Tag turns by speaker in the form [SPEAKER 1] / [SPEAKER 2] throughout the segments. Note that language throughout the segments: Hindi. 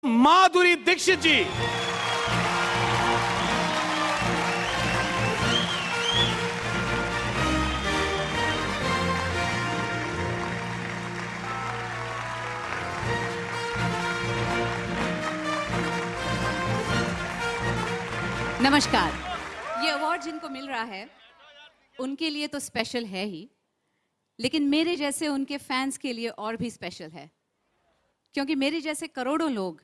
[SPEAKER 1] माधुरी दीक्षित जी।
[SPEAKER 2] नमस्कार। ये अवार्ड जिनको मिल रहा है उनके लिए तो स्पेशल है ही, लेकिन मेरे जैसे उनके फैंस के लिए और भी स्पेशल है, क्योंकि मेरे जैसे करोड़ों लोग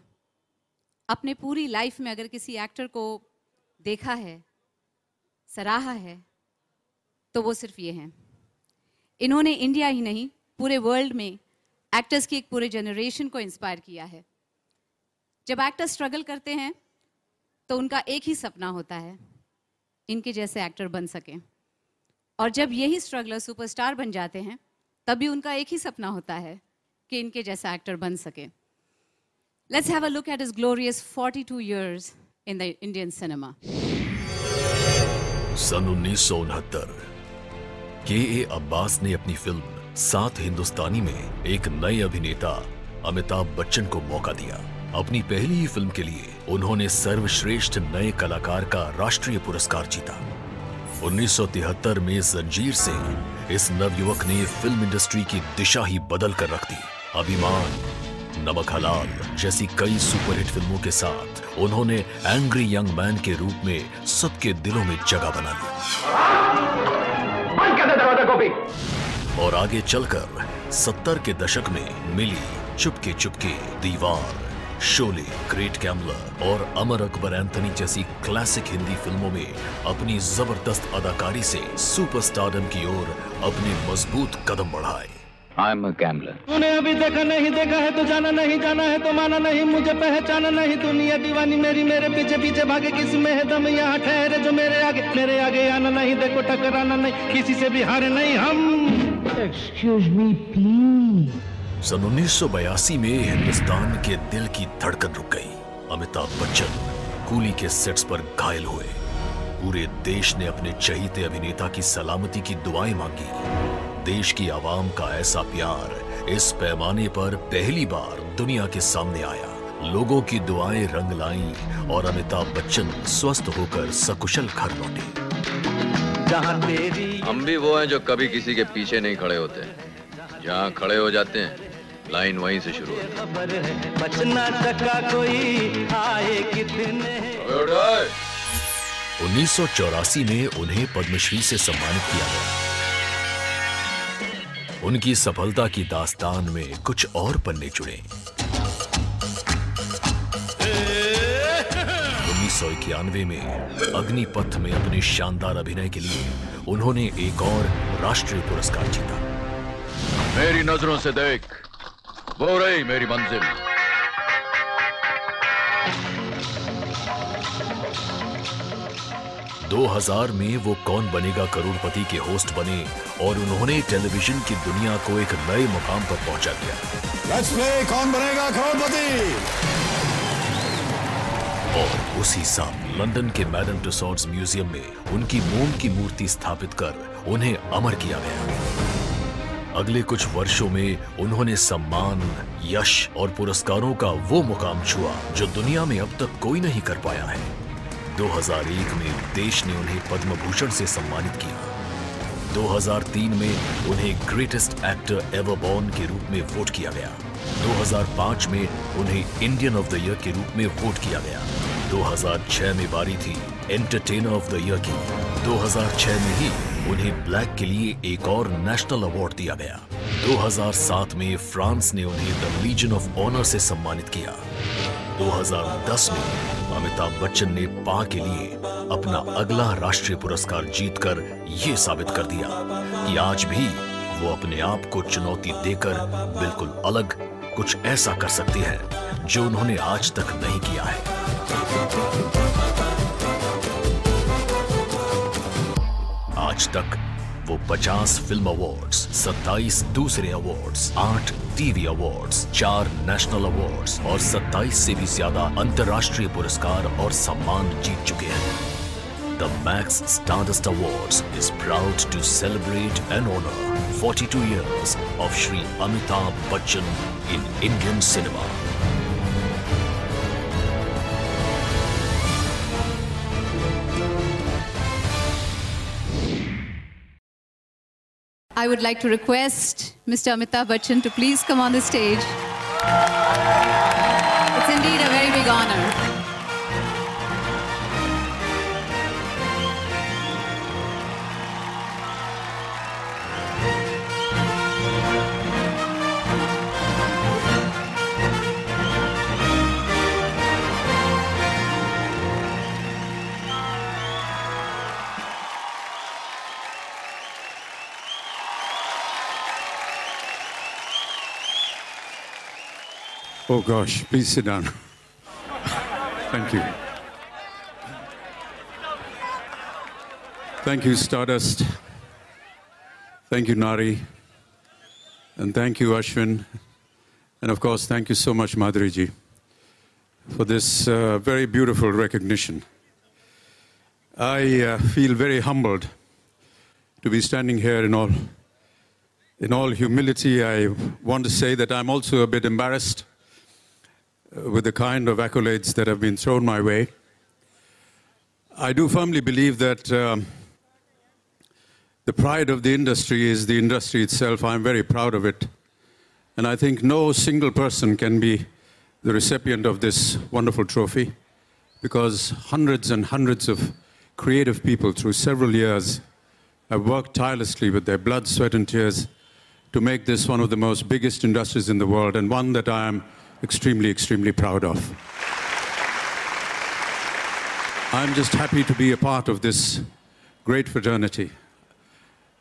[SPEAKER 2] अपने पूरी लाइफ में अगर किसी एक्टर को देखा है, सराहा है, तो वो सिर्फ ये हैं। इन्होंने इंडिया ही नहीं पूरे वर्ल्ड में एक्टर्स की एक पूरे जनरेशन को इंस्पायर किया है। जब एक्टर्स स्ट्रगल करते हैं तो उनका एक ही सपना होता है, इनके जैसे एक्टर बन सकें। और जब यही स्ट्रगलर सुपरस्टार बन जाते हैं तब भी उनका एक ही सपना होता है कि इनके जैसा एक्टर बन सके। Let's have a look at his glorious 42 years in the Indian cinema.
[SPEAKER 3] सन 1969 के अब्बास ने अपनी फिल्म सात हिंदुस्तानी में एक नए अभिनेता अमिताभ बच्चन को मौका दिया। अपनी पहली ही फिल्म के लिए उन्होंने सर्वश्रेष्ठ नए कलाकार का राष्ट्रीय पुरस्कार जीता। 1973 में जंजीर से इस नवयुवक ने फिल्म इंडस्ट्री की दिशा ही बदल कर रख दी। अभिमान, नमक हलाल जैसी कई सुपरहिट फिल्मों के साथ उन्होंने एंग्री यंग मैन के रूप में सबके दिलों में जगह बना ली।
[SPEAKER 4] बंद कर दे दरवाजा को भी।
[SPEAKER 3] और आगे चलकर 70 के दशक में मिली, चुपके चुपके, दीवार, शोले, ग्रेट गैम्बलर और अमर अकबर एंथनी जैसी क्लासिक हिंदी फिल्मों में अपनी जबरदस्त अदाकारी से सुपरस्टारडम की ओर अपने मजबूत कदम बढ़ाए।
[SPEAKER 4] I'm a gambler.
[SPEAKER 5] तूने अभी देखा नहीं देखा है तो जाना नहीं, जाना है तो माना नहीं, मुझे पहचाना नहीं, दुनिया दीवानी मेरी, मेरे पीछे पीछे भागे, किसी में है दम, यहाँ ठहरे जो मेरे आगे आना नहीं, देखो टकराना नहीं, किसी से भी हारे नहीं हम। Excuse me, please.
[SPEAKER 3] सन 1982 में हिंदुस्तान के दिल की धड़कन रुक गई। अमिताभ बच्चन कूली के सेट्स पर घायल हुए। पूरे देश ने अपने चहीते अभिनेता की सलामती की दुआएं मांगी। देश की आवाम का ऐसा प्यार इस पैमाने पर पहली बार दुनिया के सामने आया। लोगों की दुआएं रंग लाईं और अमिताभ बच्चन स्वस्थ होकर सकुशल घर लौटे।
[SPEAKER 6] हम भी वो हैं जो कभी किसी के पीछे नहीं खड़े होते, जहाँ खड़े हो जाते हैं लाइन वहीं से शुरू होती है।
[SPEAKER 5] बचना टका कोई आए कितने।
[SPEAKER 3] 1984 में उन्हें पद्मश्री से सम्मानित किया गया। उनकी सफलता की दास्तान में कुछ और पन्ने जुड़े। 1991 में अग्निपथ में अपने शानदार अभिनय के लिए उन्होंने एक और राष्ट्रीय पुरस्कार जीता।
[SPEAKER 6] मेरी नजरों से देख, वो रही मेरी मंजिल।
[SPEAKER 3] 2000 में वो कौन बनेगा करोड़पति के होस्ट बने और उन्होंने टेलीविजन की दुनिया को एक नए मुकाम पर पहुंचा दिया।
[SPEAKER 7] लेट्स प्ले कौन बनेगा करोड़पति।
[SPEAKER 3] और उसी साल लंदन के मैडम तुसाड्स म्यूजियम में उनकी मोम की मूर्ति स्थापित कर उन्हें अमर किया गया। अगले कुछ वर्षों में उन्होंने सम्मान, यश और पुरस्कारों का वो मुकाम छुआ जो दुनिया में अब तक कोई नहीं कर पाया है। 2001 में देश ने उन्हें पद्म भूषण से सम्मानित किया। 2003 में उन्हें ग्रेटेस्ट एक्टर एवर बॉर्न के रूप में वोट किया गया। 2005 में उन्हें इंडियन ऑफ द ईयर के रूप में वोट किया गया। 2006 में बारी थी एंटरटेनर ऑफ द ईयर की। 2006 में ही उन्हें ब्लैक के लिए एक और नेशनल अवार्ड दिया गया। 2007 में फ्रांस ने उन्हें द लीजन ऑफ ऑनर से सम्मानित किया। 2010 में अमिताभ बच्चन ने पा के लिए अपना अगला राष्ट्रीय पुरस्कार जीतकर ये साबित कर दिया कि आज भी वो अपने आप को चुनौती देकर बिल्कुल अलग कुछ ऐसा कर सकते हैं जो उन्होंने आज तक नहीं किया है। आज तक वो 50 फिल्म अवार्ड्स, 27 दूसरे awards, 8 TV awards, 4 national awards और 27 से भी ज्यादा अंतर्राष्ट्रीय पुरस्कार और सम्मान जीत चुके हैं। The Max Stardust Awards is proud to celebrate and honor 42 years of Shri Amitabh Bachchan in Indian cinema.
[SPEAKER 2] I would like to request Mr. Amitabh Bachchan to please come on the stage. It's indeed a very big honor.
[SPEAKER 1] Oh gosh, please sit down. Thank you. Thank you, Stardust. Thank you, Nari. And thank you, Ashwin. And of course, thank you so much, Madhuri ji, for this very beautiful recognition. I feel very humbled to be standing here in all humility. I want to say that I'm also a bit embarrassed with the kind of accolades that have been thrown my way. I do firmly believe that the pride of the industry is the industry itself. I'm very proud of it. And I think no single person can be the recipient of this wonderful trophy, because hundreds and hundreds of creative people through several years have worked tirelessly with their blood, sweat and tears to make this one of the most biggest industries in the world, and one that I am extremely, extremely proud of. I'm just happy to be a part of this great fraternity.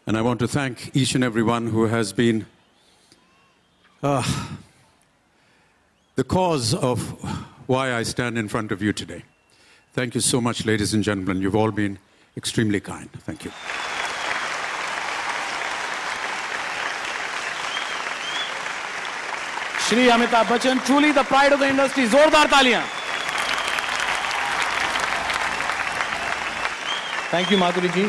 [SPEAKER 1] And I want to thank each and everyone who has been the cause of why I stand in front of you today. Thank you so much, ladies and gentlemen. You've all been extremely kind. Thank you.
[SPEAKER 5] Shri Amitabh Bachchan, truly the pride of the industry. Zordar taaliyan. Thank you, Madhuri ji.